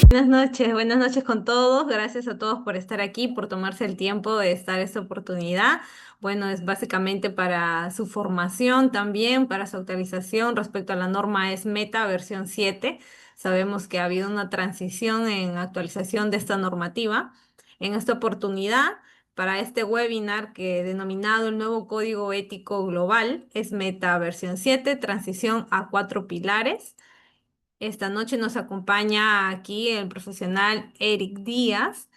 Buenas noches con todos. Gracias a todos por estar aquí, por tomarse el tiempo de estar esta oportunidad. Bueno, es básicamente para su formación también, para su actualización respecto a la norma ESMETA versión 7. Sabemos que ha habido una transición en actualización de esta normativa. En esta oportunidad, para este webinar que he denominado el nuevo Código Ético Global, ESMETA versión 7, transición a 4 pilares. Esta noche nos acompaña aquí el profesional Eric Díaz.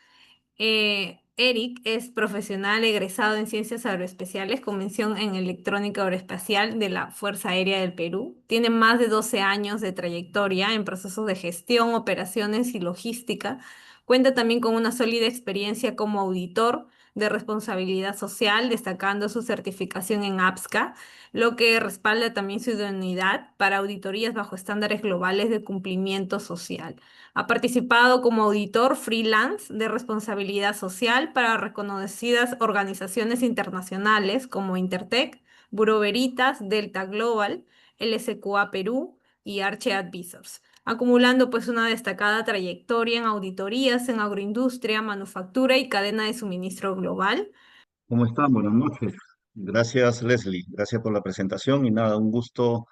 Eric es profesional egresado en Ciencias Aeroespaciales con mención en Electrónica Aeroespacial de la Fuerza Aérea del Perú. Tiene más de 12 años de trayectoria en procesos de gestión, operaciones y logística. Cuenta también con una sólida experiencia como auditor de responsabilidad social, destacando su certificación en APSCA, lo que respalda también su idoneidad para auditorías bajo estándares globales de cumplimiento social. Ha participado como auditor freelance de responsabilidad social para reconocidas organizaciones internacionales como Intertech, Bureau Veritas, Delta Global, LSQA Perú y Arche Advisors, acumulando pues una destacada trayectoria en auditorías en agroindustria, manufactura y cadena de suministro global. ¿Cómo están? Buenas noches. Gracias, Leslie. Gracias por la presentación y nada, un gusto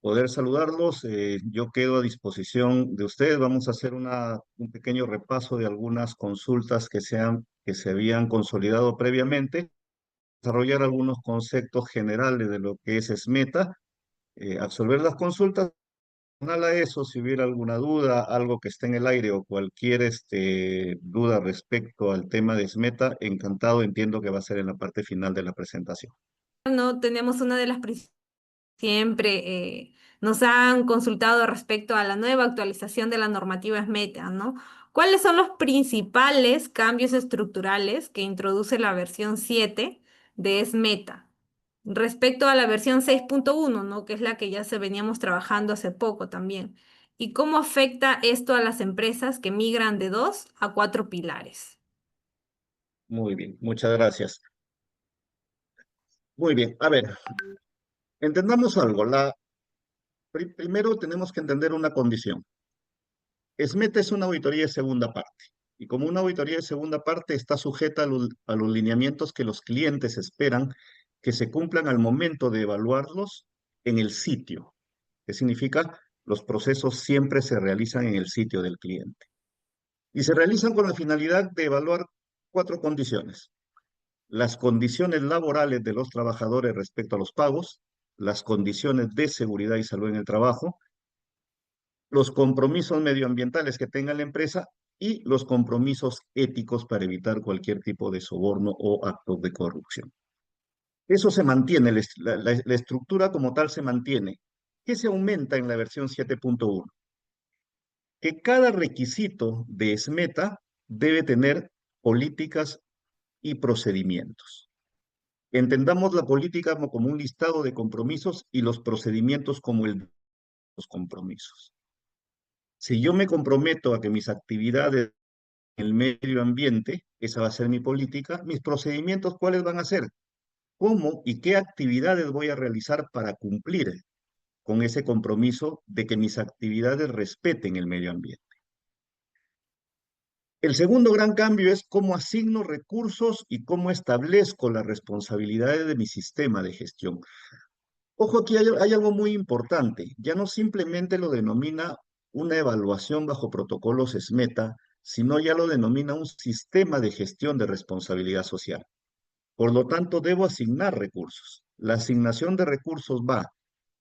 poder saludarlos. Yo quedo a disposición de ustedes. Vamos a hacer un pequeño repaso de algunas consultas que se habían consolidado previamente, desarrollar algunos conceptos generales de lo que es SMETA, absolver las consultas. Adicional a eso, si hubiera alguna duda, algo que esté en el aire o cualquier duda respecto al tema de SMETA, encantado, entiendo que va a ser en la parte final de la presentación. No tenemos una de las siempre nos han consultado respecto a la nueva actualización de la normativa SMETA, ¿no? ¿Cuáles son los principales cambios estructurales que introduce la versión 7 de SMETA respecto a la versión 6.1, ¿no? Que es la que ya se veníamos trabajando hace poco también? ¿Y cómo afecta esto a las empresas que migran de 2 a 4 pilares? Muy bien, muchas gracias. Muy bien, a ver, entendamos algo. Primero tenemos que entender una condición. SMETA es una auditoría de segunda parte. Y como una auditoría de segunda parte está sujeta a los lineamientos que los clientes esperan que se cumplan al momento de evaluarlos en el sitio. ¿Qué significa? Los procesos siempre se realizan en el sitio del cliente. Y se realizan con la finalidad de evaluar cuatro condiciones: las condiciones laborales de los trabajadores respecto a los pagos, las condiciones de seguridad y salud en el trabajo, los compromisos medioambientales que tenga la empresa y los compromisos éticos para evitar cualquier tipo de soborno o actos de corrupción. Eso se mantiene, la estructura como tal se mantiene. ¿Qué se aumenta en la versión 7.1? Que cada requisito de SMETA debe tener políticas y procedimientos. Entendamos la política como un listado de compromisos y los procedimientos como los compromisos. Si yo me comprometo a que mis actividades en el medio ambiente, esa va a ser mi política, mis procedimientos, ¿cuáles van a ser? ¿Cómo y qué actividades voy a realizar para cumplir con ese compromiso de que mis actividades respeten el medio ambiente? El segundo gran cambio es cómo asigno recursos y cómo establezco las responsabilidades de mi sistema de gestión. Ojo, aquí hay algo muy importante. Ya no simplemente lo denomina una evaluación bajo protocolos SMETA, sino ya lo denomina un sistema de gestión de responsabilidad social. Por lo tanto, debo asignar recursos. La asignación de recursos va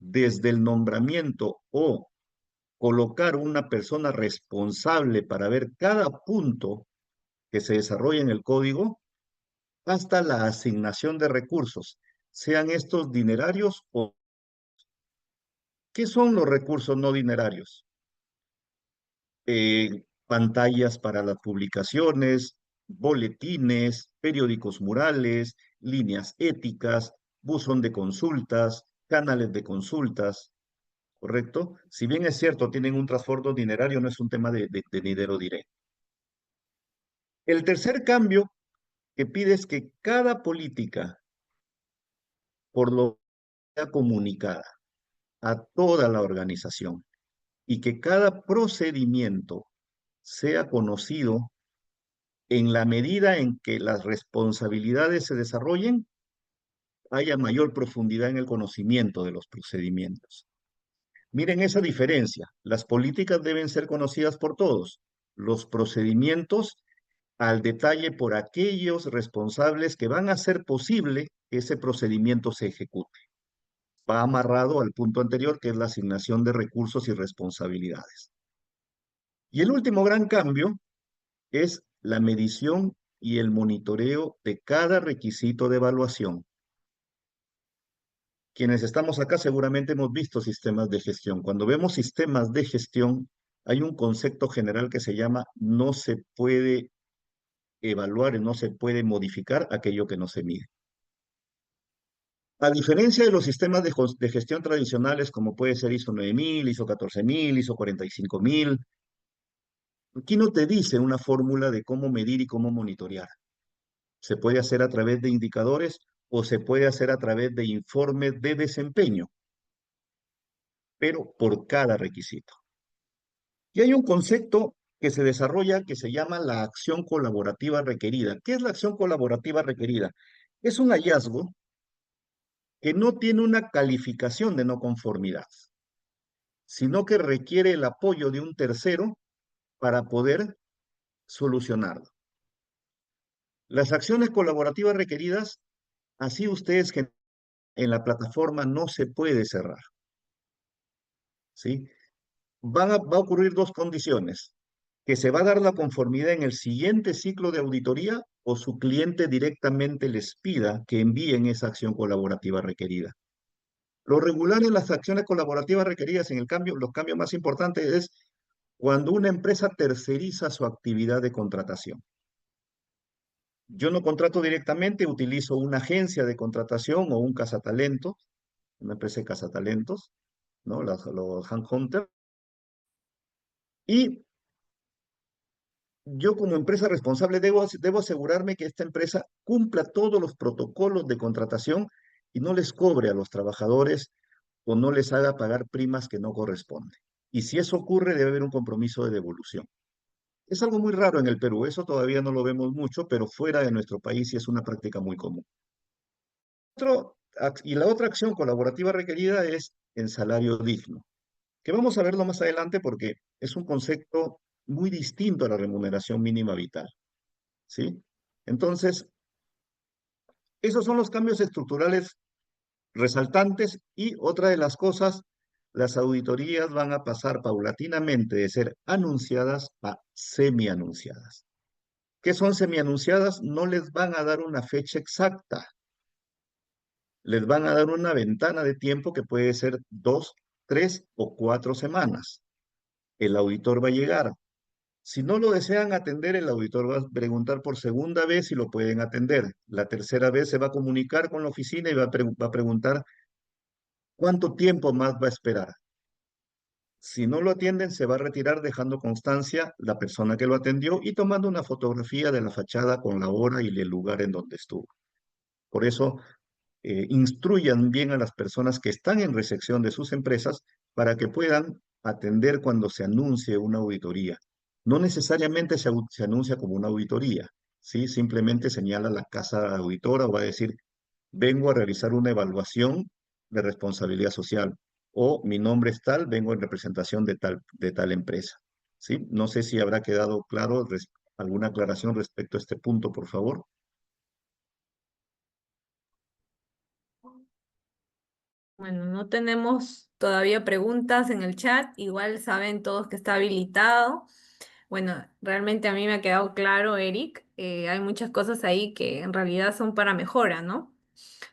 desde el nombramiento o colocar una persona responsable para ver cada punto que se desarrolla en el código, hasta la asignación de recursos, sean estos dinerarios o... ¿Qué son los recursos no dinerarios? Pantallas para las publicaciones, boletines, periódicos murales, líneas éticas, buzón de consultas, canales de consultas, ¿correcto? Si bien es cierto, tienen un trasfondo dinerario, no es un tema de dinero directo. El tercer cambio que pide es que cada política, por lo que sea comunicada a toda la organización, y que cada procedimiento sea conocido en la medida en que las responsabilidades se desarrollen, haya mayor profundidad en el conocimiento de los procedimientos. Miren esa diferencia. Las políticas deben ser conocidas por todos. Los procedimientos al detalle por aquellos responsables que van a hacer posible que ese procedimiento se ejecute. Va amarrado al punto anterior, que es la asignación de recursos y responsabilidades. Y el último gran cambio es la medición y el monitoreo de cada requisito de evaluación. Quienes estamos acá seguramente hemos visto sistemas de gestión. Cuando vemos sistemas de gestión, hay un concepto general que se llama no se puede evaluar y no se puede modificar aquello que no se mide. A diferencia de los sistemas de gestión tradicionales, como puede ser ISO 9000, ISO 14000, ISO 45000, aquí no te dice una fórmula de cómo medir y cómo monitorear. Se puede hacer a través de indicadores o se puede hacer a través de informes de desempeño, pero por cada requisito. Y hay un concepto que se desarrolla que se llama la acción colaborativa requerida. ¿Qué es la acción colaborativa requerida? Es un hallazgo que no tiene una calificación de no conformidad, sino que requiere el apoyo de un tercero para poder solucionarlo. Las acciones colaborativas requeridas, así ustedes que en la plataforma no se puede cerrar, ¿sí? Va a ocurrir dos condiciones: que se va a dar la conformidad en el siguiente ciclo de auditoría o su cliente directamente les pida que envíen esa acción colaborativa requerida. Lo regular en las acciones colaborativas requeridas, en el cambio, los cambios más importantes es cuando una empresa terceriza su actividad de contratación. Yo no contrato directamente, utilizo una agencia de contratación o un cazatalentos, una empresa de cazatalentos, ¿no? Los handhunters. Y yo como empresa responsable debo asegurarme que esta empresa cumpla todos los protocolos de contratación y no les cobre a los trabajadores o no les haga pagar primas que no corresponden. Y si eso ocurre, debe haber un compromiso de devolución. Es algo muy raro en el Perú, eso todavía no lo vemos mucho, pero fuera de nuestro país sí es una práctica muy común. Y la otra acción colaborativa requerida es en salario digno, que vamos a verlo más adelante porque es un concepto muy distinto a la remuneración mínima vital, ¿sí? Entonces, esos son los cambios estructurales resaltantes y otra de las cosas, las auditorías van a pasar paulatinamente de ser anunciadas a semi-anunciadas. ¿Qué son semi-anunciadas? No les van a dar una fecha exacta, les van a dar una ventana de tiempo que puede ser 2, 3 o 4 semanas. El auditor va a llegar. Si no lo desean atender, el auditor va a preguntar por segunda vez si lo pueden atender. La tercera vez se va a comunicar con la oficina y va a preguntar cuánto tiempo más va a esperar. Si no lo atienden, se va a retirar dejando constancia la persona que lo atendió y tomando una fotografía de la fachada con la hora y el lugar en donde estuvo. Por eso, instruyan bien a las personas que están en recepción de sus empresas para que puedan atender cuando se anuncie una auditoría. No necesariamente se anuncia como una auditoría, ¿sí? Simplemente señala la casa auditora o va a decir, vengo a realizar una evaluación de responsabilidad social o mi nombre es tal, vengo en representación de tal empresa, ¿sí? No sé si habrá quedado claro alguna aclaración respecto a este punto, por favor. Bueno, no tenemos todavía preguntas en el chat, igual saben todos que está habilitado. Bueno, realmente a mí me ha quedado claro, Eric, hay muchas cosas ahí que en realidad son para mejora, ¿no?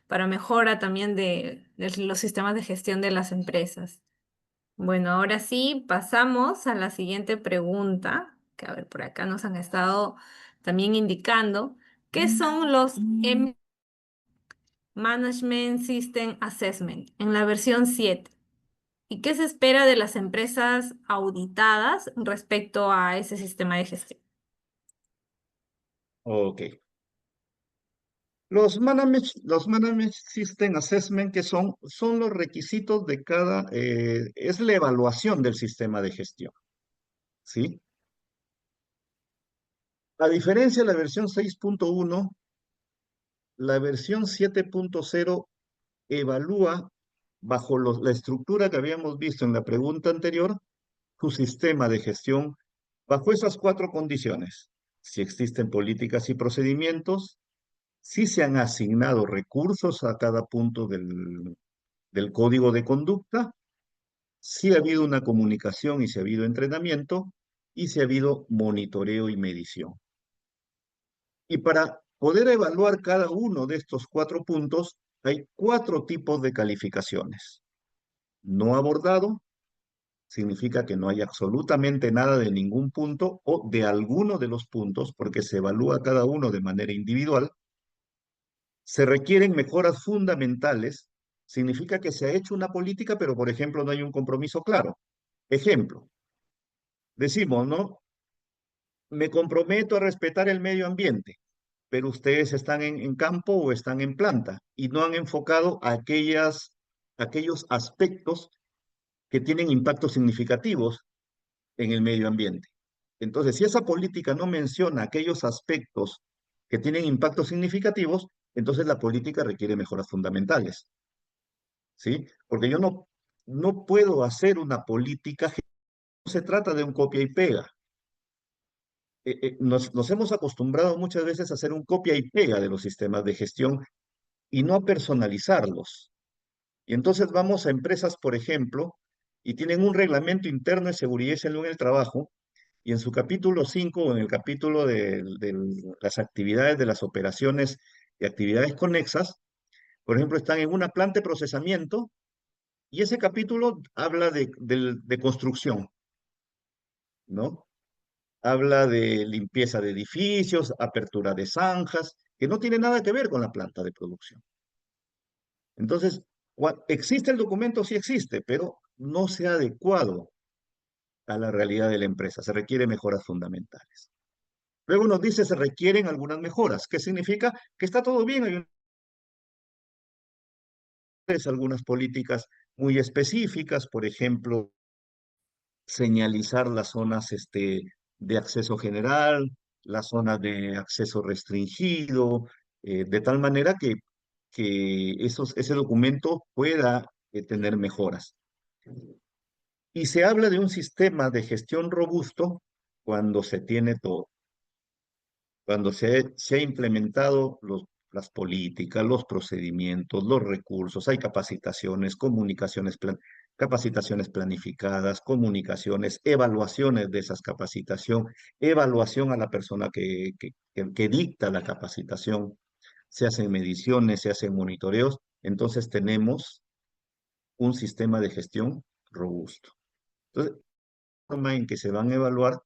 Para mejora también de los sistemas de gestión de las empresas. Bueno, ahora sí, pasamos a la siguiente pregunta, que a ver, por acá nos han estado también indicando, ¿qué son los Management System Assessment en la versión 7? ¿Y qué se espera de las empresas auditadas respecto a ese sistema de gestión? Ok. Los management System Assessment, que son los requisitos de es la evaluación del sistema de gestión, ¿sí? A diferencia de la versión 6.1, la versión 7.0 evalúa, bajo la estructura que habíamos visto en la pregunta anterior, su sistema de gestión bajo esas cuatro condiciones. Si existen políticas y procedimientos, si se han asignado recursos a cada punto del código de conducta, si ha habido una comunicación y si ha habido entrenamiento, y si ha habido monitoreo y medición. Y para poder evaluar cada uno de estos cuatro puntos, hay cuatro tipos de calificaciones. No abordado significa que no hay absolutamente nada de ningún punto o de alguno de los puntos, porque se evalúa cada uno de manera individual. Se requieren mejoras fundamentales, significa que se ha hecho una política, pero por ejemplo no hay un compromiso claro. Ejemplo, decimos, ¿no? Me comprometo a respetar el medio ambiente, pero ustedes están en campo o están en planta y no han enfocado aquellos aspectos que tienen impactos significativos en el medio ambiente. Entonces, si esa política no menciona aquellos aspectos que tienen impactos significativos, entonces la política requiere mejoras fundamentales, ¿sí? Porque yo no puedo hacer una política, no se trata de un copia y pega. Nos hemos acostumbrado muchas veces a hacer un copia y pega de los sistemas de gestión y no a personalizarlos. Y entonces vamos a empresas, por ejemplo, y tienen un reglamento interno de seguridad y salud en el trabajo, y en su capítulo 5 o en el capítulo de las actividades de las operaciones y actividades conexas, por ejemplo, están en una planta de procesamiento y ese capítulo habla de construcción, ¿no? Habla de limpieza de edificios, apertura de zanjas, que no tiene nada que ver con la planta de producción. Entonces, ¿existe el documento? Sí existe, pero no se ha adecuado a la realidad de la empresa. Se requieren mejoras fundamentales. Luego nos dice se requieren algunas mejoras. ¿Qué significa? Que está todo bien, hay algunas políticas muy específicas, por ejemplo, señalizar las zonas de acceso general, las zonas de acceso restringido, de tal manera que ese documento pueda tener mejoras. Y se habla de un sistema de gestión robusto cuando se tiene todo, cuando se ha implementado las políticas, los procedimientos, los recursos, hay capacitaciones, capacitaciones planificadas, comunicaciones, evaluaciones de esas capacitaciones, evaluación a la persona que dicta la capacitación, se hacen mediciones, se hacen monitoreos, entonces tenemos un sistema de gestión robusto. Entonces, la forma en que se van a evaluar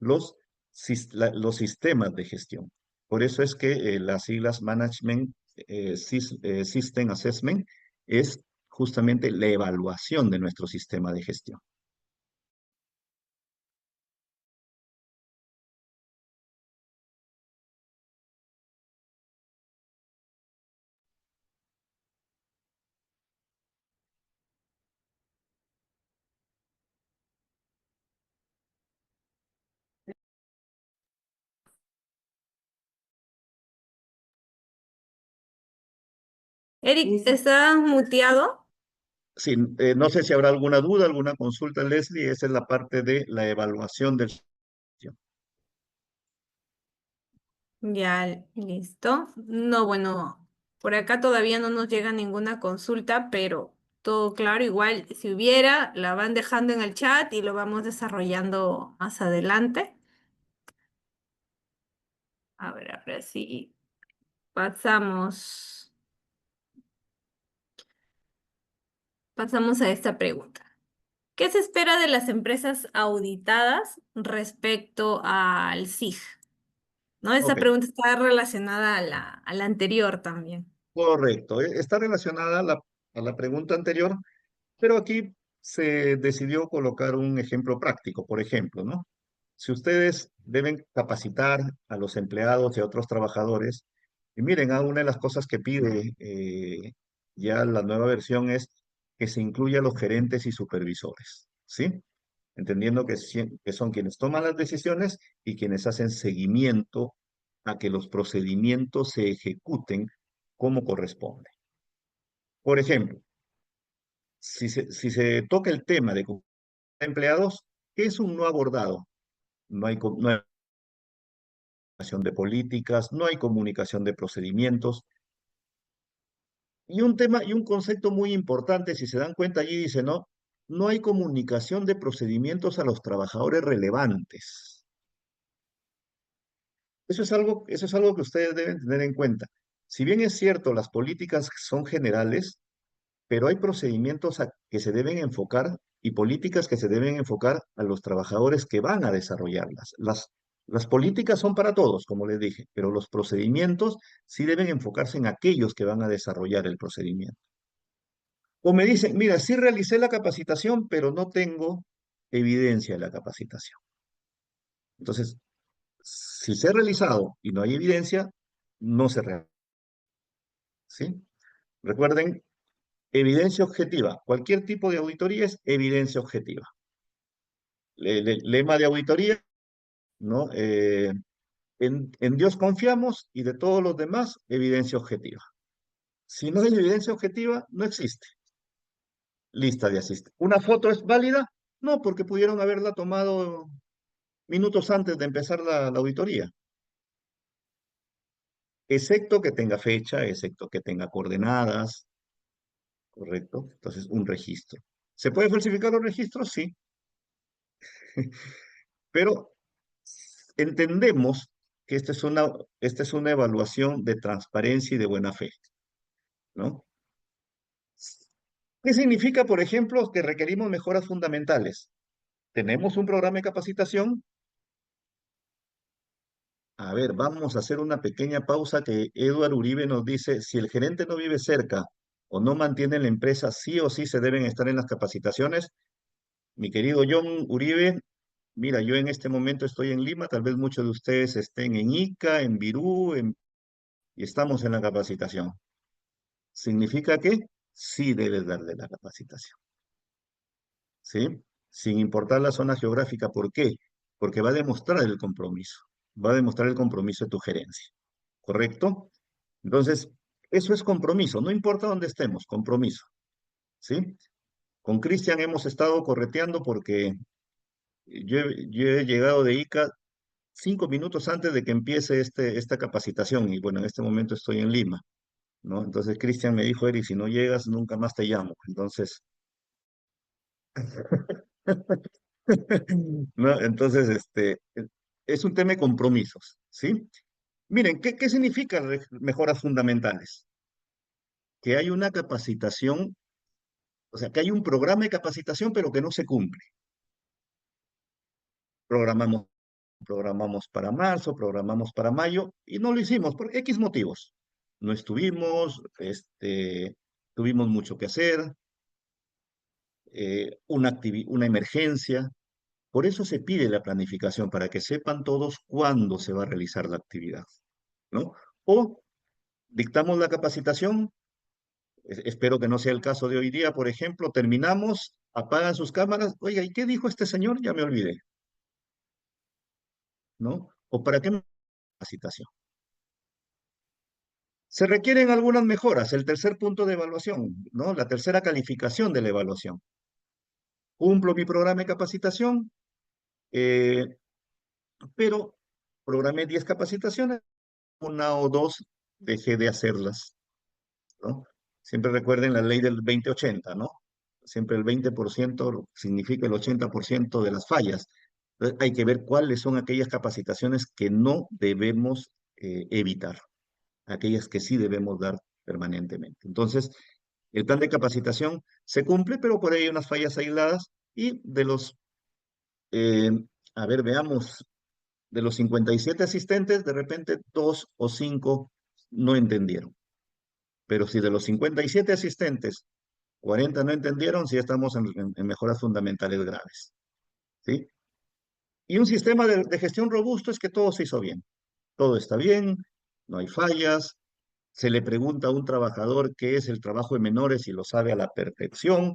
los sistemas de gestión. Por eso es que las siglas Management System Assessment es justamente la evaluación de nuestro sistema de gestión. Eric, ¿estás muteado? Sí, no sé si habrá alguna duda, alguna consulta, Leslie. Esa es la parte de la evaluación del sistema. Ya, listo. No, bueno, por acá todavía no nos llega ninguna consulta, pero todo claro. Igual, si hubiera, la van dejando en el chat y lo vamos desarrollando más adelante. A ver, ahora sí, pasamos, pasamos a esta pregunta. ¿Qué se espera de las empresas auditadas respecto al SIG? ¿No? Esa Ok, pregunta está relacionada a la anterior también. correcto. Está relacionada a la pregunta anterior, pero aquí se decidió colocar un ejemplo práctico, por ejemplo, ¿no? Si ustedes deben capacitar a los empleados y a otros trabajadores, y miren, una de las cosas que pide ya la nueva versión es que se incluya a los gerentes y supervisores, ¿sí? entendiendo que son quienes toman las decisiones y quienes hacen seguimiento a que los procedimientos se ejecuten como corresponde. Por ejemplo, si se toca el tema de empleados, ¿qué es un no abordado? No hay comunicación de políticas, no hay comunicación de procedimientos. Y un tema y un concepto muy importante, si se dan cuenta allí dice, no hay comunicación de procedimientos a los trabajadores relevantes. Eso es algo que ustedes deben tener en cuenta. Si bien es cierto, las políticas son generales, pero hay procedimientos que se deben enfocar y políticas que se deben enfocar a los trabajadores que van a desarrollarlas. Las políticas son para todos, como les dije, pero los procedimientos sí deben enfocarse en aquellos que van a desarrollar el procedimiento. O me dicen, mira, sí realicé la capacitación, pero no tengo evidencia de la capacitación. Entonces, si se ha realizado y no hay evidencia, no se realiza. ¿Sí? Recuerden, evidencia objetiva. Cualquier tipo de auditoría es evidencia objetiva. Lema de auditoría, ¿no? En Dios confiamos y de todos los demás, evidencia objetiva. Si no hay evidencia objetiva, no existe lista de asistentes. ¿Una foto es válida? No, porque pudieron haberla tomado minutos antes de empezar la auditoría, excepto que tenga fecha, excepto que tenga coordenadas, ¿correcto? Entonces, un registro. ¿Se puede falsificar los registros? Sí, pero entendemos que esta es una evaluación de transparencia y de buena fe, ¿no? ¿Qué significa, por ejemplo, que requerimos mejoras fundamentales? Tenemos un programa de capacitación. A ver, vamos a hacer una pequeña pausa que Eduard Uribe nos dice, si el gerente no vive cerca o no mantiene la empresa, sí o sí se deben estar en las capacitaciones. Mi querido John Uribe, mira, yo en este momento estoy en Lima, tal vez muchos de ustedes estén en Ica, en Virú, y estamos en la capacitación. ¿Significa que sí debes darle la capacitación? ¿Sí? Sin importar la zona geográfica. ¿Por qué? Porque va a demostrar el compromiso, va a demostrar el compromiso de tu gerencia, ¿correcto? Entonces, eso es compromiso, no importa dónde estemos, compromiso, ¿sí? Con Cristian hemos estado correteando porque yo he llegado de Ica 5 minutos antes de que empiece esta capacitación y bueno, en este momento estoy en Lima, ¿no? Entonces Cristian me dijo, Eric, si no llegas, nunca más te llamo. Entonces, ¿no? Entonces, es un tema de compromisos, ¿sí? Miren, ¿qué significa mejoras fundamentales? Que hay una capacitación, o sea, que hay un programa de capacitación, pero que no se cumple. Programamos, programamos para marzo, programamos para mayo, y no lo hicimos por X motivos. No estuvimos, tuvimos mucho que hacer, una emergencia. Por eso se pide la planificación, para que sepan todos cuándo se va a realizar la actividad, ¿no? O dictamos la capacitación, espero que no sea el caso de hoy día, por ejemplo, terminamos, apagan sus cámaras, oiga, ¿y qué dijo este señor? Ya me olvidé, ¿no? ¿O para qué me capacitación? Se requieren algunas mejoras, el tercer punto de evaluación, ¿no? La tercera calificación de la evaluación. Cumplo mi programa de capacitación, eh, pero programé 10 capacitaciones, una o dos dejé de hacerlas, ¿no? Siempre recuerden la ley del 20-80, ¿no? Siempre el 20% significa el 80% de las fallas. Entonces, hay que ver cuáles son aquellas capacitaciones que no debemos evitar, aquellas que sí debemos dar permanentemente. Entonces, el plan de capacitación se cumple, pero por ahí hay unas fallas aisladas y eh, a ver, veamos, de los 57 asistentes, de repente 2 o 5 no entendieron. Pero si de los 57 asistentes, 40 no entendieron, sí estamos en mejoras fundamentales graves. ¿Sí? Y un sistema de gestión robusto es que todo se hizo bien. Todo está bien, no hay fallas. Se le pregunta a un trabajador qué es el trabajo de menores y lo sabe a la perfección.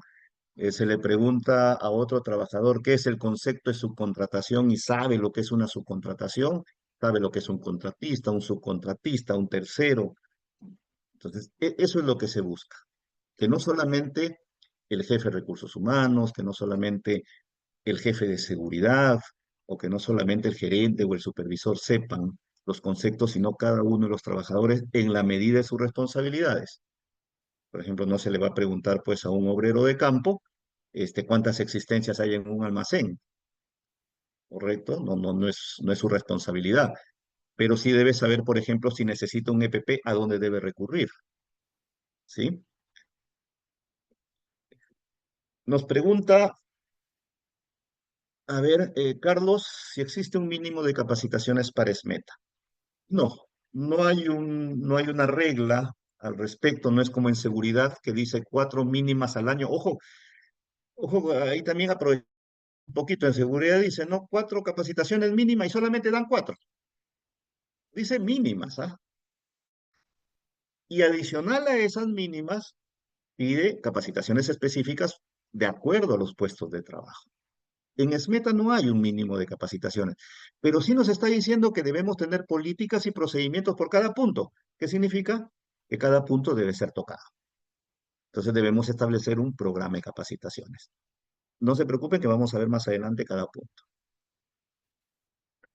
Se le pregunta a otro trabajador qué es el concepto de subcontratación y sabe lo que es una subcontratación, sabe lo que es un contratista, un subcontratista, un tercero. Entonces, eso es lo que se busca, que no solamente el jefe de recursos humanos, que no solamente el jefe de seguridad o que no solamente el gerente o el supervisor sepan los conceptos, sino cada uno de los trabajadores en la medida de sus responsabilidades. Por ejemplo, no se le va a preguntar pues a un obrero de campo cuántas existencias hay en un almacén, ¿correcto? No es su responsabilidad, pero sí debe saber, por ejemplo, si necesita un EPP, a dónde debe recurrir, ¿sí? Nos pregunta, a ver, Carlos, si existe un mínimo de capacitaciones para SMETA. No, no hay una regla al respecto, no es como en seguridad que dice 4 mínimas al año. Ojo, ojo, ahí también aprovecho un poquito en seguridad, dice, no, 4 capacitaciones mínimas y solamente dan 4. Dice mínimas, ¿ah? Y adicional a esas mínimas, pide capacitaciones específicas de acuerdo a los puestos de trabajo. En SMETA no hay un mínimo de capacitaciones, pero sí nos está diciendo que debemos tener políticas y procedimientos por cada punto. ¿Qué significa? Que cada punto debe ser tocado. Entonces debemos establecer un programa de capacitaciones. No se preocupen que vamos a ver más adelante cada punto.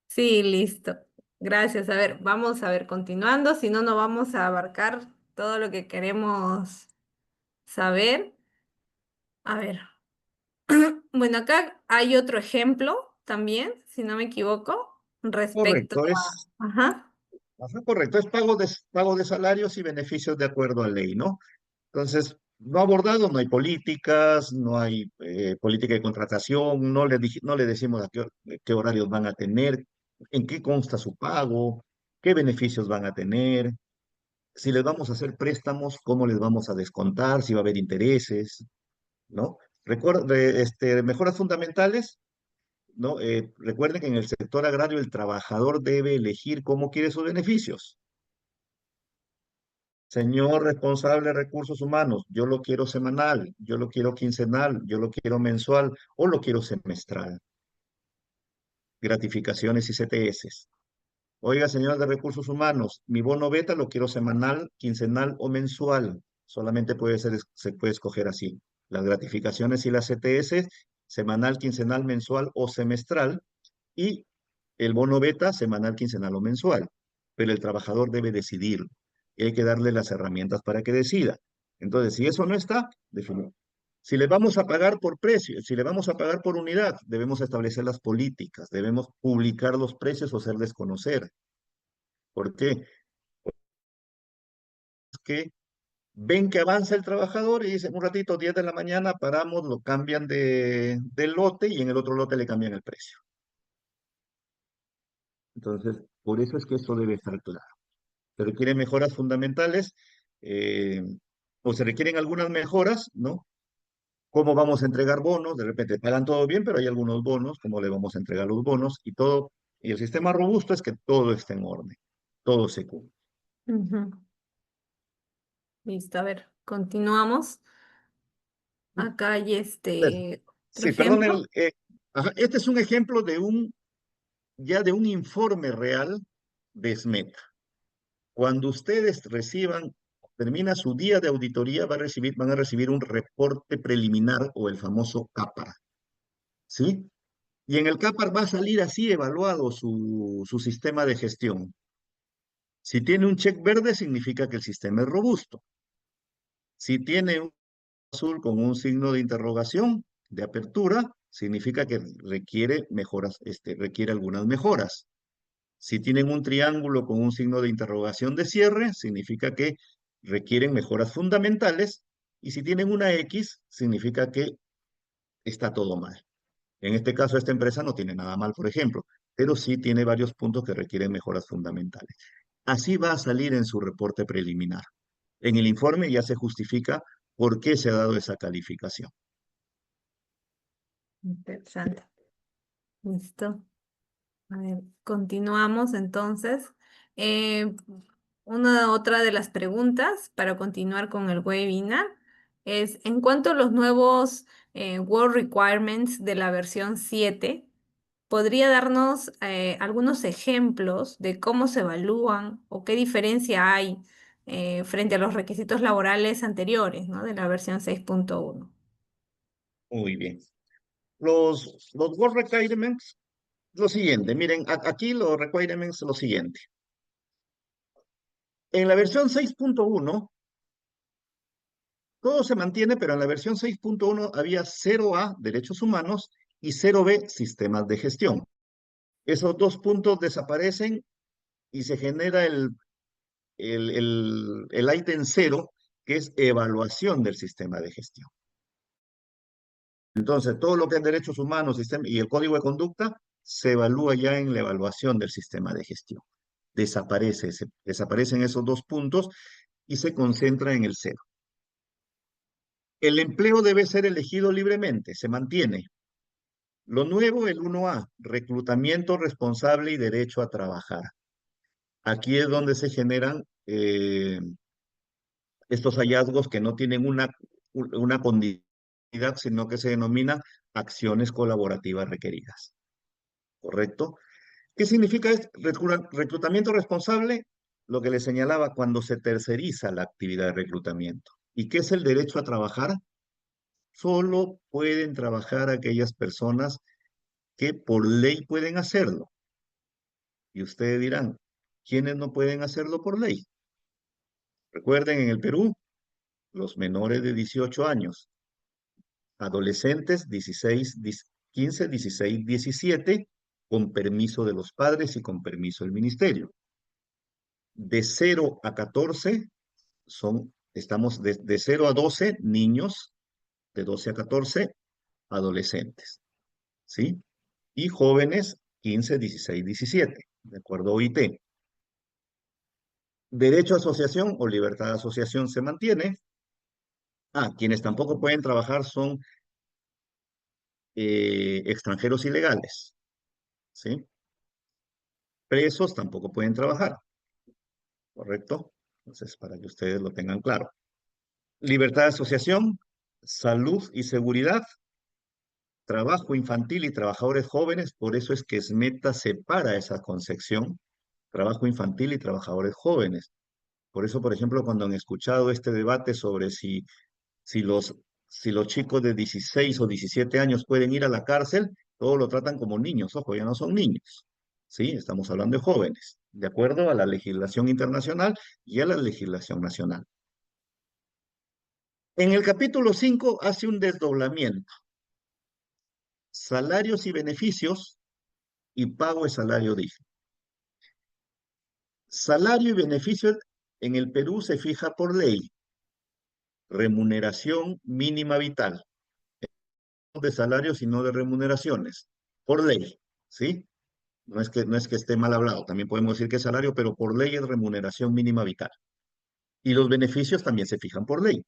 Sí, listo. Gracias. A ver, vamos a ver, continuando, si no, no vamos a abarcar todo lo que queremos saber. A ver, bueno, acá hay otro ejemplo también, si no me equivoco, respecto Correcto, a... Ajá. correcto, es pago de salarios y beneficios de acuerdo a ley, ¿no? Entonces, no abordado, no hay políticas, no hay política de contratación, no le decimos a qué horarios van a tener, en qué consta su pago, qué beneficios van a tener, si les vamos a hacer préstamos, cómo les vamos a descontar, si va a haber intereses, ¿no? Mejoras fundamentales, ¿no? Recuerden que en el sector agrario el trabajador debe elegir cómo quiere sus beneficios. Señor responsable de recursos humanos, yo lo quiero semanal, yo lo quiero quincenal, yo lo quiero mensual o lo quiero semestral. Gratificaciones y CTS. Oiga, señor de recursos humanos, mi bono beta lo quiero semanal, quincenal o mensual. Solamente se puede escoger así. Las gratificaciones y las CTS, semanal, quincenal, mensual o semestral. Y el bono beta, semanal, quincenal o mensual. Pero el trabajador debe decidir y hay que darle las herramientas para que decida. Entonces, si eso no está, definimos. Si le vamos a pagar por precio, si le vamos a pagar por unidad, debemos establecer las políticas, debemos publicar los precios o hacerles conocer. ¿Por qué? Que ven que avanza el trabajador y dicen un ratito, 10 de la mañana, paramos, lo cambian del lote y en el otro lote le cambian el precio. Entonces, por eso es que esto debe estar claro. Se requieren mejoras fundamentales eh, o se requieren algunas mejoras, ¿no? ¿Cómo vamos a entregar bonos? De repente pagan todo bien, pero hay algunos bonos, ¿cómo le vamos a entregar los bonos? Y todo, y el sistema robusto es que todo esté en orden, todo se cumple. Ujú. Listo, a ver, continuamos. Acá hay Pues, otro sí, perdón, ejemplo. ajá, este es un ejemplo ya de un informe real de SMETA. Cuando ustedes termina su día de auditoría, van a recibir un reporte preliminar o el famoso CAPAR, ¿sí? Y en el CAPAR va a salir así evaluado su sistema de gestión. Si tiene un check verde, significa que el sistema es robusto. Si tiene un azul con un signo de interrogación, de apertura, significa que requiere mejoras, requiere algunas mejoras. Si tienen un triángulo con un signo de interrogación de cierre, significa que requieren mejoras fundamentales. Y si tienen una X, significa que está todo mal. En este caso, esta empresa no tiene nada mal, por ejemplo, pero sí tiene varios puntos que requieren mejoras fundamentales. Así va a salir en su reporte preliminar. En el informe ya se justifica por qué se ha dado esa calificación. Interesante. Listo. A ver, continuamos entonces. Eh, otra de las preguntas para continuar con el webinar es, en cuanto a los nuevos Work Requirements de la versión 7. ¿Podría darnos algunos ejemplos de cómo se evalúan o qué diferencia hay frente a los requisitos laborales anteriores, ¿no? De la versión 6.1? Muy bien. Los Work Requirements, lo siguiente, miren, aquí los requirements, lo siguiente. En la versión 6.1 todo se mantiene, pero en la versión 6.1 había 0A, derechos humanos, y 0B, sistemas de gestión. Esos dos puntos desaparecen y se genera el ítem cero, que es evaluación del sistema de gestión. Entonces, todo lo que es derechos humanos y el código de conducta se evalúa ya en la evaluación del sistema de gestión. Desaparecen esos dos puntos y se concentra en el cero. El empleo debe ser elegido libremente, se mantiene. Lo nuevo, el 1A, reclutamiento responsable y derecho a trabajar. Aquí es donde se generan estos hallazgos que no tienen una condicionalidad, sino que se denominan acciones colaborativas requeridas. ¿Correcto? ¿Qué significa reclutamiento responsable? Lo que le señalaba cuando se terceriza la actividad de reclutamiento. ¿Y qué es el derecho a trabajar? Solo pueden trabajar aquellas personas que por ley pueden hacerlo. Y ustedes dirán, ¿quiénes no pueden hacerlo por ley? Recuerden, en el Perú, los menores de 18 años, adolescentes 15, 16, 17, con permiso de los padres y con permiso del ministerio. De 0 a 14 estamos de 0 a 12 niños, de 12 a 14 adolescentes, ¿sí? Y jóvenes 15, 16, 17, de acuerdo a OIT. Derecho a asociación o libertad de asociación se mantiene. Quienes tampoco pueden trabajar son extranjeros ilegales, ¿sí? Presos tampoco pueden trabajar, ¿correcto? Entonces, para que ustedes lo tengan claro. Libertad de asociación, salud y seguridad, trabajo infantil y trabajadores jóvenes, por eso es que SMETA separa esa concepción, trabajo infantil y trabajadores jóvenes. Por eso, por ejemplo, cuando han escuchado este debate sobre si los, si los chicos de 16 o 17 años pueden ir a la cárcel, todos lo tratan como niños. Ojo, ya no son niños. Sí, estamos hablando de jóvenes, de acuerdo a la legislación internacional y a la legislación nacional. En el capítulo 5 hace un desdoblamiento. Salarios y beneficios y pago de salario digno. Salario y beneficios en el Perú se fija por ley. Remuneración mínima vital. De salarios y no de remuneraciones. Por ley, ¿sí? No es que esté mal hablado, también podemos decir que es salario, pero por ley es remuneración mínima vital. Y los beneficios también se fijan por ley.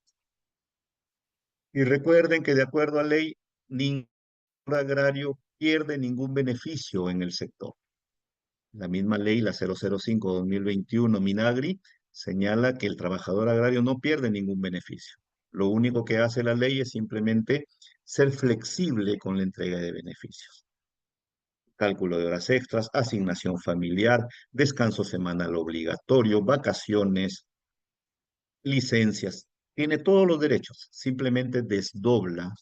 Y recuerden que de acuerdo a ley, ningún agrario pierde ningún beneficio en el sector. La misma ley, la 005-2021 Minagri, señala que el trabajador agrario no pierde ningún beneficio. Lo único que hace la ley es simplemente ser flexible con la entrega de beneficios. Cálculo de horas extras, asignación familiar, descanso semanal obligatorio, vacaciones, licencias. Tiene todos los derechos, simplemente desdobla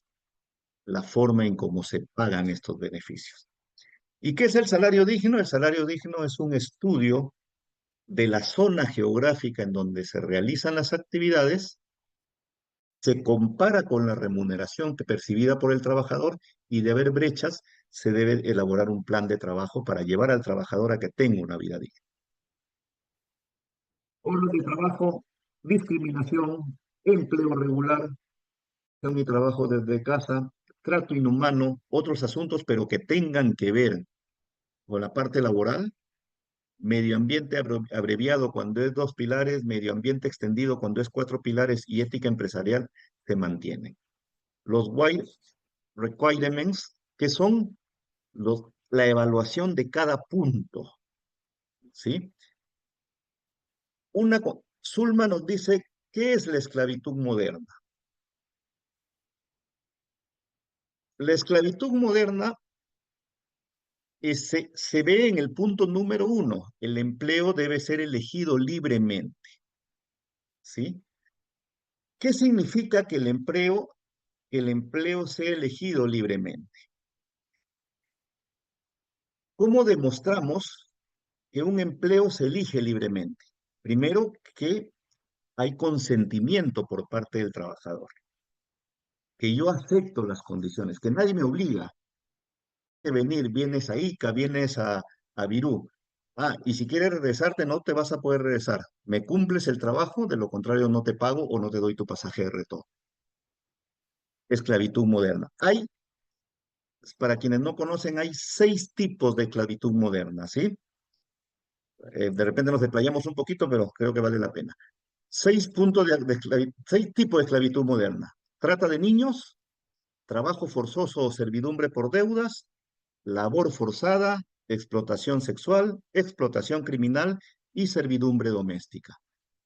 la forma en cómo se pagan estos beneficios. ¿Y qué es el salario digno? El salario digno es un estudio de la zona geográfica en donde se realizan las actividades, se compara con la remuneración percibida por el trabajador y de haber brechas, se debe elaborar un plan de trabajo para llevar al trabajador a que tenga una vida digna. Horas de trabajo, discriminación, empleo regular, mi trabajo desde casa, trato inhumano, otros asuntos, pero que tengan que ver con la parte laboral, medio ambiente abreviado cuando es 2 pilares, medio ambiente extendido cuando es 4 pilares y ética empresarial se mantienen. Los white requirements, que son la evaluación de cada punto, ¿sí? Sulma nos dice, ¿qué es la esclavitud moderna? La esclavitud moderna se ve en el punto número uno. El empleo debe ser elegido libremente, ¿sí? ¿Qué significa que el empleo sea elegido libremente? ¿Cómo demostramos que un empleo se elige libremente? Primero, que hay consentimiento por parte del trabajador, que yo acepto las condiciones, que nadie me obliga a venir, vienes a Ica, vienes a Virú. Ah, y si quieres regresarte, no te vas a poder regresar. Me cumples el trabajo, de lo contrario no te pago o no te doy tu pasaje de retorno. Esclavitud moderna. Para quienes no conocen, hay 6 tipos de esclavitud moderna, ¿sí? De repente nos desplayamos un poquito, pero creo que vale la pena. 6 tipos de esclavitud moderna. Trata de niños, trabajo forzoso o servidumbre por deudas, labor forzada, explotación sexual, explotación criminal y servidumbre doméstica.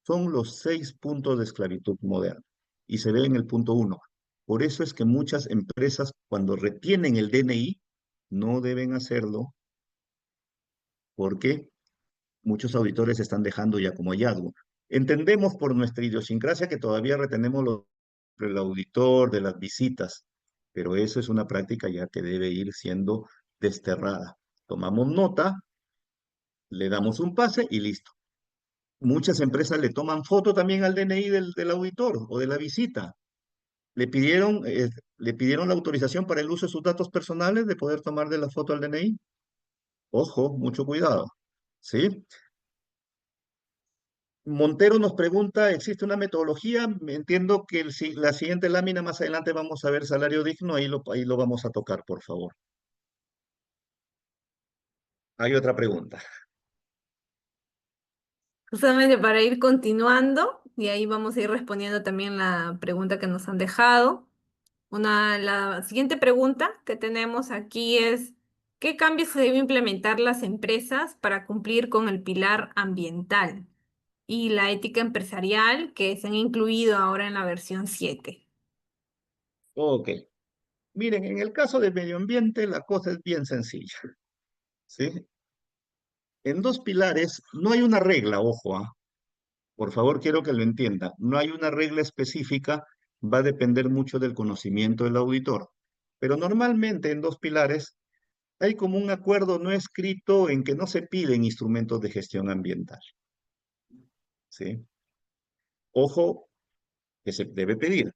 Son los 6 puntos de esclavitud moderna y se ve en el punto uno. Por eso es que muchas empresas, cuando retienen el DNI, no deben hacerlo porque muchos auditores están dejando ya como hallazgo. Entendemos por nuestra idiosincrasia que todavía retenemos el auditor de las visitas, pero eso es una práctica ya que debe ir siendo desterrada. Tomamos nota, le damos un pase y listo. Muchas empresas le toman foto también al DNI del auditor o de la visita. Le pidieron la autorización para el uso de sus datos personales de poder tomarle la foto al DNI. Ojo, mucho cuidado. ¿Sí? Montero nos pregunta, ¿existe una metodología? Entiendo que la siguiente lámina más adelante vamos a ver salario digno, ahí lo vamos a tocar, por favor. Hay otra pregunta. Justamente para ir continuando, y ahí vamos a ir respondiendo también la pregunta que nos han dejado. La siguiente pregunta que tenemos aquí es, ¿qué cambios se deben implementar las empresas para cumplir con el pilar ambiental y la ética empresarial que se han incluido ahora en la versión 7? Ok. Miren, en el caso del medio ambiente, la cosa es bien sencilla, ¿sí? En 2 pilares no hay una regla, ojo, por favor, quiero que lo entienda. No hay una regla específica, va a depender mucho del conocimiento del auditor. Pero normalmente en 2 pilares hay como un acuerdo no escrito en que no se piden instrumentos de gestión ambiental, ¿sí? Ojo, que se debe pedir,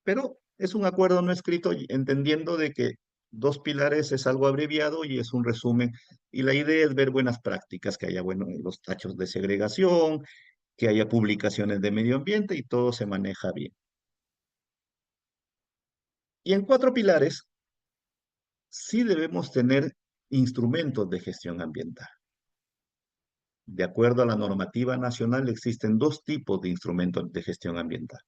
pero es un acuerdo no escrito entendiendo de que 2 pilares es algo abreviado y es un resumen, y la idea es ver buenas prácticas, que haya, bueno, los tachos de segregación, que haya publicaciones de medio ambiente y todo se maneja bien. Y en 4 pilares sí debemos tener instrumentos de gestión ambiental. De acuerdo a la normativa nacional, existen 2 tipos de instrumentos de gestión ambiental.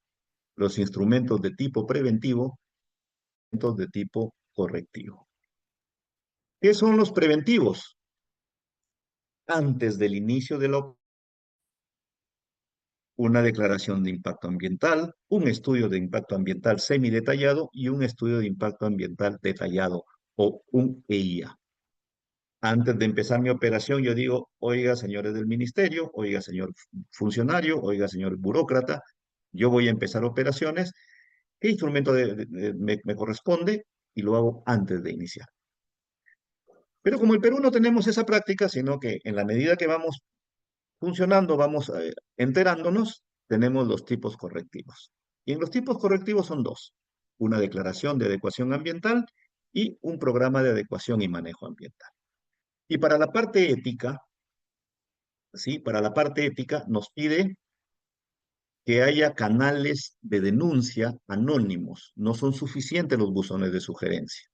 Los instrumentos de tipo preventivo y instrumentos de tipo correctivo. ¿Qué son los preventivos? Antes del inicio de una declaración de impacto ambiental, un estudio de impacto ambiental semidetallado y un estudio de impacto ambiental detallado o un EIA. Antes de empezar mi operación, yo digo, oiga, señores del ministerio, oiga, señor funcionario, oiga, señor burócrata, yo voy a empezar operaciones, ¿qué instrumento me corresponde? Y lo hago antes de iniciar. Pero como el Perú no tenemos esa práctica, sino que en la medida que vamos funcionando, vamos enterándonos, tenemos los tipos correctivos. Y en los tipos correctivos son 2, una declaración de adecuación ambiental y un programa de adecuación y manejo ambiental. Y para la parte ética, ¿sí? Para la parte ética nos pide que haya canales de denuncia anónimos. No son suficientes los buzones de sugerencia.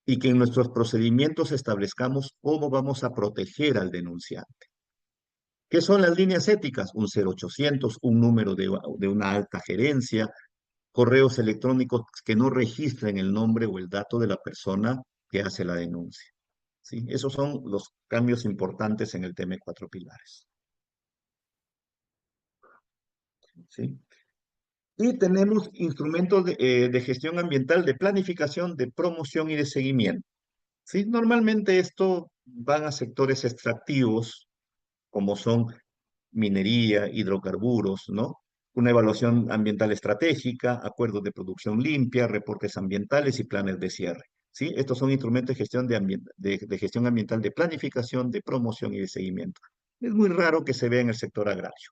Y que en nuestros procedimientos establezcamos cómo vamos a proteger al denunciante. ¿Qué son las líneas éticas? Un 0800, un número de una alta gerencia, correos electrónicos que no registren el nombre o el dato de la persona que hace la denuncia. ¿Sí? Esos son los cambios importantes en el tema de 4 pilares. ¿Sí? Y tenemos instrumentos de gestión ambiental, de planificación, de promoción y de seguimiento. ¿Sí? Normalmente esto van a sectores extractivos, como son minería, hidrocarburos, ¿no? Una evaluación ambiental estratégica, acuerdos de producción limpia, reportes ambientales y planes de cierre. ¿Sí? Estos son instrumentos de gestión, de gestión ambiental, de planificación, de promoción y de seguimiento. Es muy raro que se vea en el sector agrario.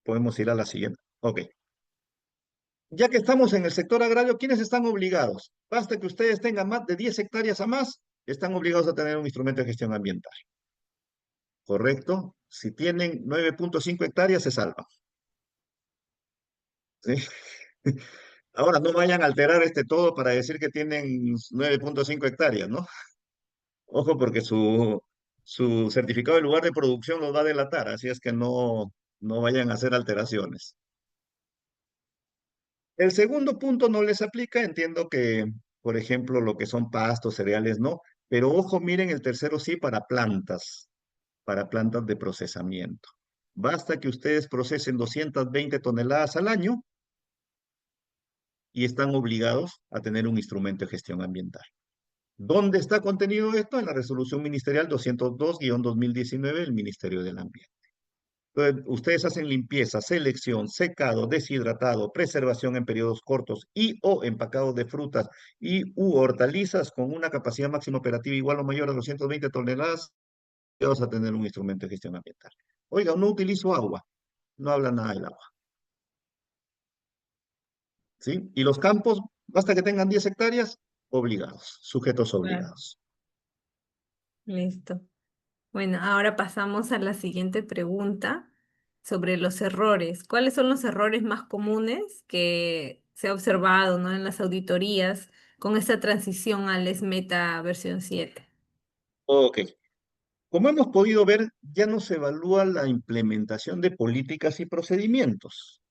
Podemos ir a la siguiente. Ok. Ya que estamos en el sector agrario, ¿quiénes están obligados? Basta que ustedes tengan más de 10 hectáreas a más, están obligados a tener un instrumento de gestión ambiental. ¿Correcto? Si tienen 9,5 hectáreas, se salvan. ¿Sí? Ahora, no vayan a alterar este todo para decir que tienen 9,5 hectáreas, ¿no? Ojo, porque su certificado de lugar de producción los va a delatar, así es que no vayan a hacer alteraciones. El segundo punto no les aplica, entiendo que, por ejemplo, lo que son pastos, cereales, no, pero ojo, miren el tercero sí para plantas de procesamiento. Basta que ustedes procesen 220 toneladas al año y están obligados a tener un instrumento de gestión ambiental. ¿Dónde está contenido esto? En la resolución ministerial 202-2019 del Ministerio del Ambiente. Entonces, ustedes hacen limpieza, selección, secado, deshidratado, preservación en periodos cortos y o empacado de frutas y u hortalizas con una capacidad máxima operativa igual o mayor a 220 toneladas, y vas a tener un instrumento de gestión ambiental. Oiga, no utilizo agua, no habla nada del agua, ¿sí? Y los campos, basta que tengan 10 hectáreas, obligados, sujetos Claro. obligados. Listo. Bueno, ahora pasamos a la siguiente pregunta sobre los errores. ¿Cuáles son los errores más comunes que se ha observado, ¿no? En las auditorías con esta transición al SMETA versión 7? Ok. Como hemos podido ver, ya no se evalúa la implementación de políticas y procedimientos.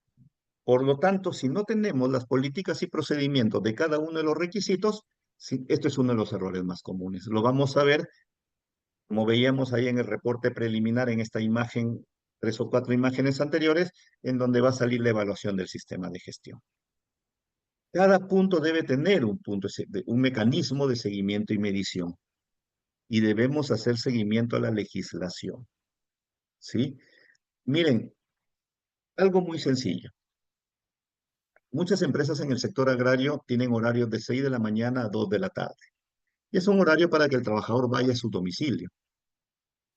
Por lo tanto, si no tenemos las políticas y procedimientos de cada uno de los requisitos, sí, esto es uno de los errores más comunes. Lo vamos a ver, como veíamos ahí en el reporte preliminar, en esta imagen, 3 o 4 imágenes anteriores, en donde va a salir la evaluación del sistema de gestión. Cada punto debe tener un mecanismo de seguimiento y medición, y debemos hacer seguimiento a la legislación, ¿sí? Miren, algo muy sencillo. Muchas empresas en el sector agrario tienen horarios de 6 de la mañana a 2 de la tarde. Y es un horario para que el trabajador vaya a su domicilio,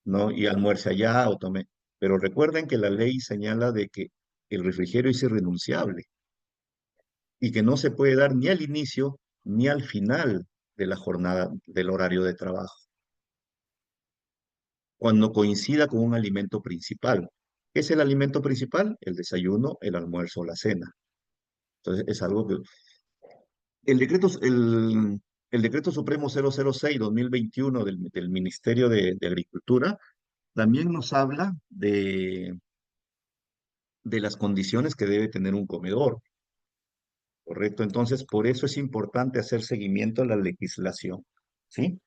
¿no? Y almuerce allá o tome. Pero recuerden que la ley señala de que el refrigerio es irrenunciable y que no se puede dar ni al inicio ni al final de la jornada del horario de trabajo, cuando coincida con un alimento principal. ¿Qué es el alimento principal? El desayuno, el almuerzo, la cena. Entonces, es algo que el decreto, el decreto Supremo 006-2021 del Ministerio de Agricultura también nos habla de las condiciones que debe tener un comedor, ¿correcto? Entonces, por eso es importante hacer seguimiento a la legislación, ¿sí?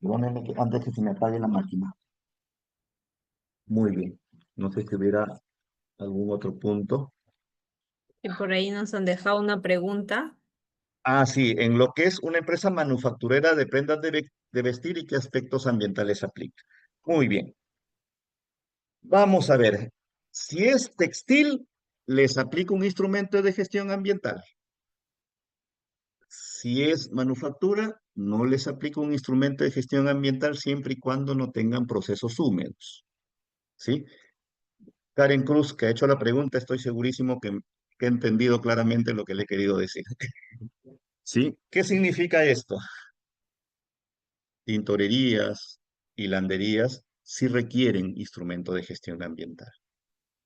Perdónenme antes que se me apague la máquina. Muy bien. No sé si hubiera algún otro punto. Y por ahí nos han dejado una pregunta. Ah, sí, en lo que es una empresa manufacturera de prendas de vestir y qué aspectos ambientales aplica. Muy bien. Vamos a ver, si es textil, les aplico un instrumento de gestión ambiental. Si es manufactura, no les aplico un instrumento de gestión ambiental siempre y cuando no tengan procesos húmedos. ¿Sí? Karen Cruz, que ha hecho la pregunta, estoy segurísimo que ha entendido claramente lo que le he querido decir. ¿Sí? ¿Qué significa esto? Tintorerías y landerías sí requieren instrumento de gestión ambiental.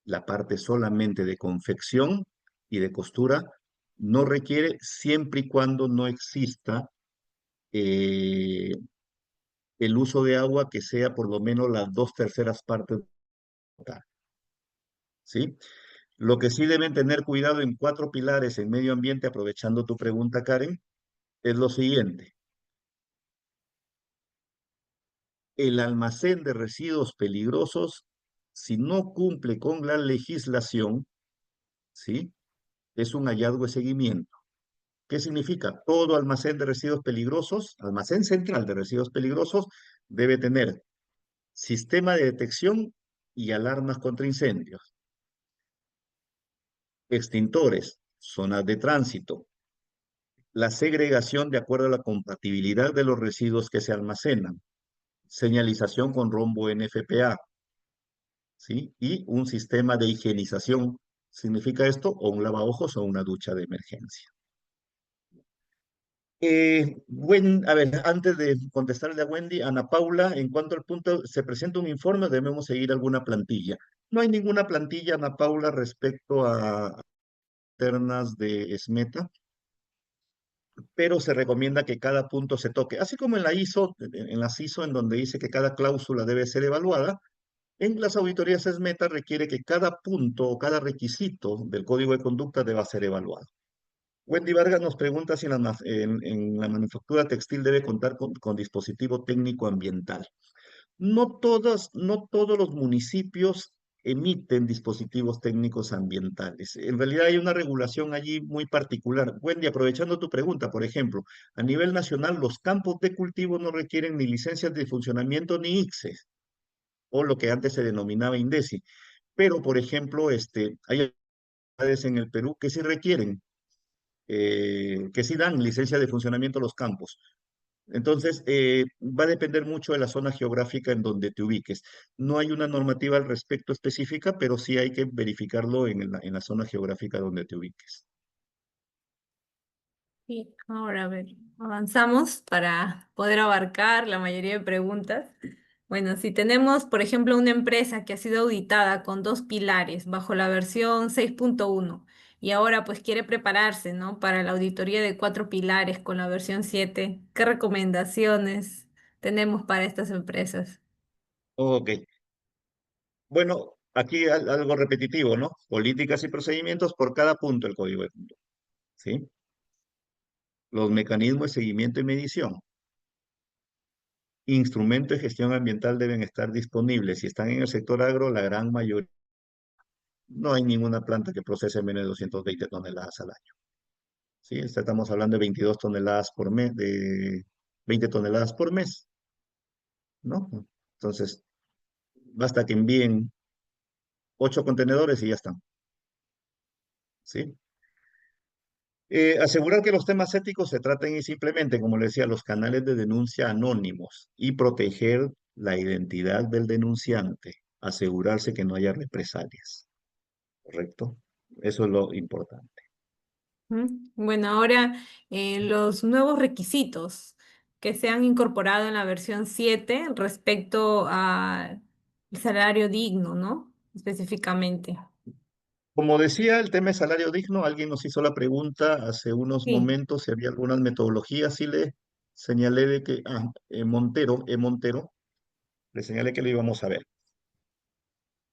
La parte solamente de confección y de costura no requiere siempre y cuando no exista eh, el uso de agua que sea por lo menos las 2/3 partes total, ¿sí? Lo que sí deben tener cuidado en 4 pilares en medio ambiente, aprovechando tu pregunta, Karen, es lo siguiente. el almacén de residuos peligrosos, si no cumple con la legislación, ¿sí? Es un hallazgo de seguimiento. ¿Qué significa? Todo almacén de residuos peligrosos, almacén central de residuos peligrosos, debe tener sistema de detección y alarmas contra incendios, extintores, zonas de tránsito, la segregación de acuerdo a la compatibilidad de los residuos que se almacenan, señalización con rombo NFPA, ¿sí? Y un sistema de higienización. ¿Significa esto? O un lavaojos o una ducha de emergencia. A ver, antes de contestarle a Wendy, Ana Paula, en cuanto al punto, se presenta un informe, debemos seguir alguna plantilla. No hay ninguna plantilla, Ana Paula, respecto a ternas de SMETA, pero se recomienda que cada punto se toque. Así como en la ISO, en las ISO, en donde dice que cada cláusula debe ser evaluada, en las auditorías SMETA requiere que cada punto o cada requisito del código de conducta deba ser evaluado. Wendy Vargas nos pregunta si en la manufactura textil debe contar con dispositivo técnico ambiental. No todos los municipios emiten dispositivos técnicos ambientales. En realidad hay una regulación allí muy particular. Wendy, aprovechando tu pregunta, por ejemplo, a nivel nacional los campos de cultivo no requieren ni licencias de funcionamiento ni ICSES, o lo que antes se denominaba INDECI. Pero, por ejemplo, hay ciudades en el Perú que sí requieren, que sí dan licencia de funcionamiento a los campos. Entonces, va a depender mucho de la zona geográfica en donde te ubiques. No hay una normativa al respecto específica, pero sí hay que verificarlo en la zona geográfica donde te ubiques. Y ahora, a ver, avanzamos para poder abarcar la mayoría de preguntas. Bueno, si tenemos, por ejemplo, una empresa que ha sido auditada con dos pilares bajo la versión 6.1 y ahora pues quiere prepararse, ¿no? Para la auditoría de cuatro pilares con la versión 7, ¿qué recomendaciones tenemos para estas empresas? Ok. Bueno, aquí algo repetitivo, ¿no? Políticas y procedimientos por cada punto del código de conducta, ¿sí? Los mecanismos de seguimiento y medición. Instrumentos de gestión ambiental deben estar disponibles. Si están en el sector agro, la gran mayoría, no hay ninguna planta que procese menos de 220 toneladas al año. ¿Sí? Estamos hablando de 22 toneladas por mes, de 20 toneladas por mes, ¿no? Entonces, basta que envíen 8 contenedores y ya están, ¿sí? Asegurar que los temas éticos se traten y simplemente, como le decía, los canales de denuncia anónimos y proteger la identidad del denunciante, asegurarse que no haya represalias, ¿correcto? Eso es lo importante. Bueno, ahora los nuevos requisitos que se han incorporado en la versión 7 respecto al salario digno, ¿no? Específicamente. Como decía, el tema de salario digno, alguien nos hizo la pregunta hace unos Sí. momentos si había algunas metodologías y le señalé de que, Montero, le señalé que lo íbamos a ver.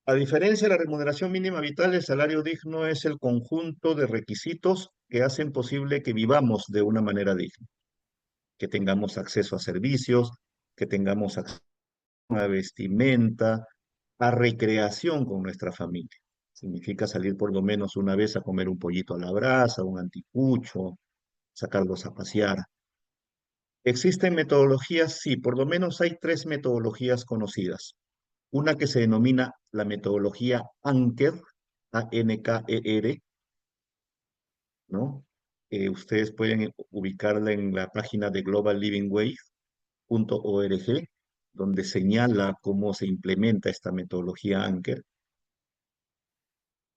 A diferencia de la remuneración mínima vital, el salario digno es el conjunto de requisitos que hacen posible que vivamos de una manera digna, que tengamos acceso a servicios, que tengamos acceso a vestimenta, a recreación con nuestra familia. Significa salir por lo menos una vez a comer un pollito a la brasa, un anticucho, sacarlos a pasear. ¿Existen metodologías? Sí, por lo menos hay tres metodologías conocidas. Una que se denomina la metodología Anker, ANKER, ¿no? Ustedes pueden ubicarla en la página de globallivingwage.org, donde señala cómo se implementa esta metodología Anker.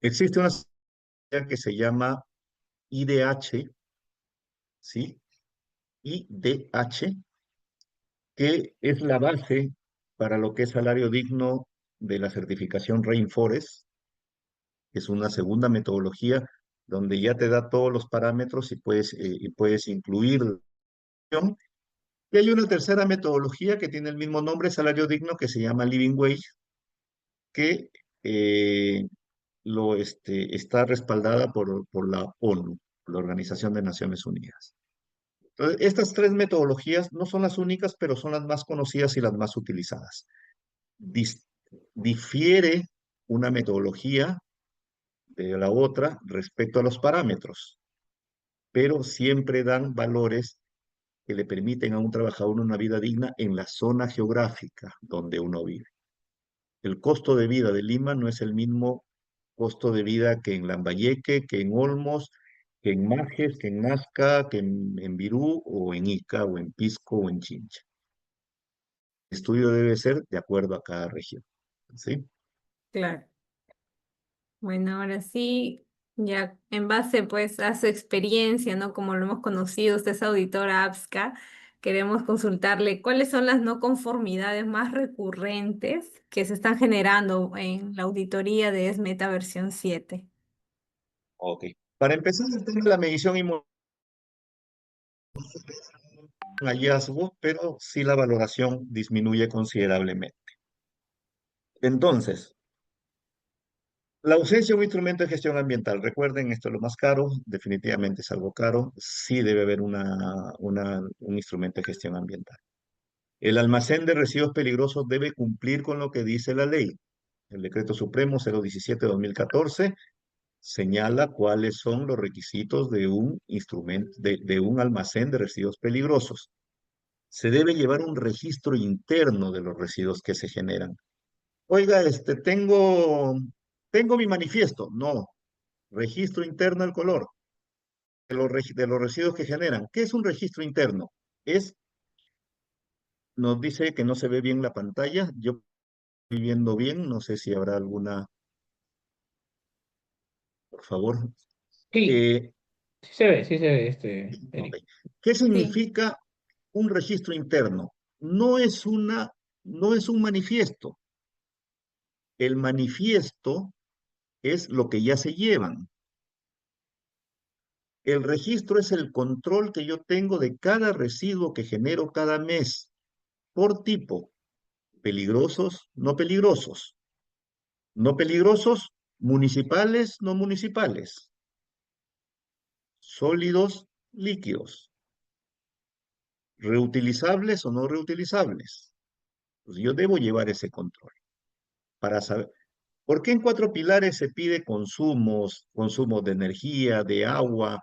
Existe una que se llama IDH, ¿sí? IDH, que es la base para lo que es salario digno de la certificación Rainforest. Es una segunda metodología donde ya te da todos los parámetros y puedes incluir. Y hay una tercera metodología que tiene el mismo nombre, salario digno, que se llama Living Wage, que está respaldada por la ONU, la Organización de Naciones Unidas. Entonces, estas tres metodologías no son las únicas, pero son las más conocidas y las más utilizadas. Dis- Difiere una metodología de la otra respecto a los parámetros, pero siempre dan valores que le permiten a un trabajador una vida digna en la zona geográfica donde uno vive. El costo de vida de Lima no es el mismo costo de vida que en Lambayeque, que en Olmos, que en Majes, que en Nazca, que en Virú, o en Ica, o en Pisco, o en Chincha. El estudio debe ser de acuerdo a cada región. ¿Sí? Claro. Bueno, ahora sí, ya en base pues a su experiencia, ¿no? Como lo hemos conocido, usted es auditora APSCA, queremos consultarle cuáles son las no conformidades más recurrentes que se están generando en la auditoría de ESMETA versión 7. Ok. Para empezar, el tema de la medición un hallazgo, pero sí la valoración disminuye considerablemente. Entonces, la ausencia de un instrumento de gestión ambiental, recuerden, esto es lo más caro, definitivamente es algo caro, sí debe haber un instrumento de gestión ambiental. El almacén de residuos peligrosos debe cumplir con lo que dice la ley. El Decreto Supremo 017-2014 señala cuáles son los requisitos de un instrumento, de un almacén de residuos peligrosos. Se debe llevar un registro interno de los residuos que se generan. Oiga, tengo mi manifiesto. No, registro interno del color, de los residuos que generan. ¿Qué es un registro interno? Es, nos dice que no se ve bien la pantalla. Yo estoy viendo bien, no sé si habrá alguna, por favor. Sí, Eh, sí se ve, ok. Eric. ¿Qué Sí, significa un registro interno? No es no es un manifiesto. El manifiesto es lo que ya se llevan. El registro es el control que yo tengo de cada residuo que genero cada mes, por tipo, peligrosos, no peligrosos, no peligrosos, municipales, no municipales, sólidos, líquidos, reutilizables o no reutilizables. Pues yo debo llevar ese control para saber. ¿Por qué en cuatro pilares se pide consumos de energía, de agua,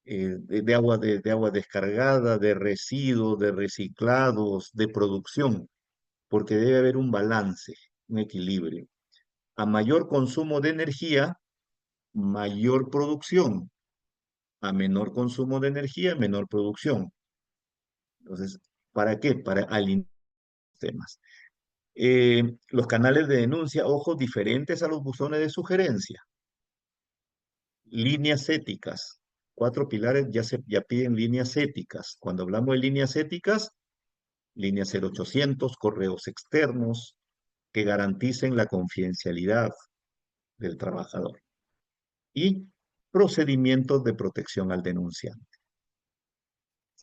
de agua descargada, de residuos, de reciclados, de producción? Porque debe haber un balance, un equilibrio. A mayor consumo de energía, mayor producción. A menor consumo de energía, menor producción. Entonces, ¿para qué? Para alinear temas. Los canales de denuncia, ojo, diferentes a los buzones de sugerencia. Líneas éticas. Cuatro pilares ya piden líneas éticas. Cuando hablamos de líneas éticas, línea 0800, correos externos que garanticen la confidencialidad del trabajador y procedimientos de protección al denunciante.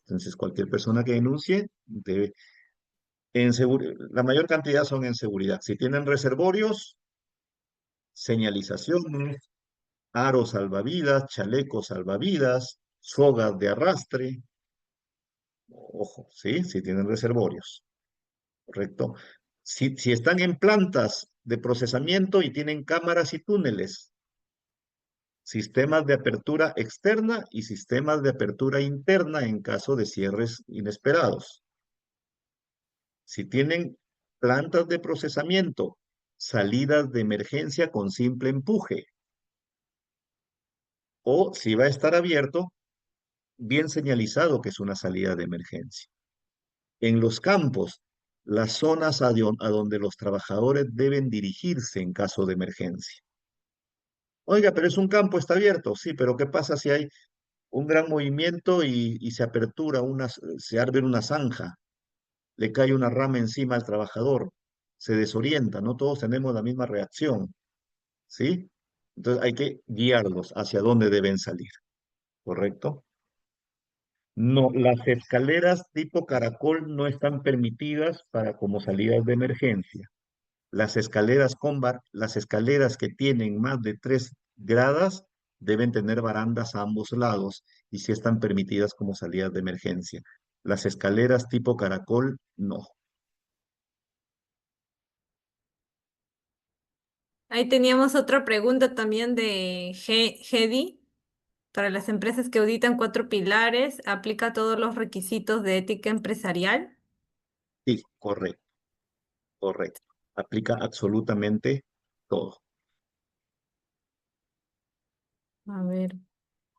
Entonces, cualquier persona que denuncie debe, la mayor cantidad son en seguridad. Si tienen reservorios, señalizaciones, aros salvavidas, chalecos salvavidas, sogas de arrastre, ojo, ¿sí? Si tienen reservorios, ¿correcto? Si están en plantas de procesamiento y tienen cámaras y túneles, sistemas de apertura externa y sistemas de apertura interna en caso de cierres inesperados. Si tienen plantas de procesamiento, salidas de emergencia con simple empuje, o si va a estar abierto, bien señalizado que es una salida de emergencia. En los campos, las zonas a donde los trabajadores deben dirigirse en caso de emergencia. Oiga, pero es un campo, está abierto. Sí, pero ¿qué pasa si hay un gran movimiento y se apertura, se abre una zanja, le cae una rama encima al trabajador, se desorienta, no todos tenemos la misma reacción, ¿sí? Entonces hay que guiarlos hacia dónde deben salir, ¿correcto? No, las escaleras tipo caracol no están permitidas para como salidas de emergencia. Las escaleras que tienen más de 3 gradas Deben tener barandas a ambos lados y si están permitidas como salidas de emergencia. Las escaleras tipo caracol, no. Ahí teníamos otra pregunta también de Hedy. Para las empresas que auditan cuatro pilares, ¿aplica todos los requisitos de ética empresarial? Sí, correcto, correcto. Aplica absolutamente todo. A ver,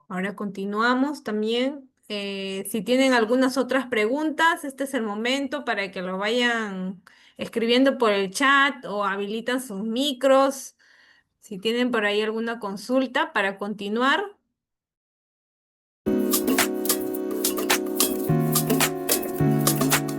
ahora continuamos también. Si tienen algunas otras preguntas, este es el momento para que lo vayan escribiendo por el chat o habilitan sus micros. Si tienen por ahí alguna consulta para continuar.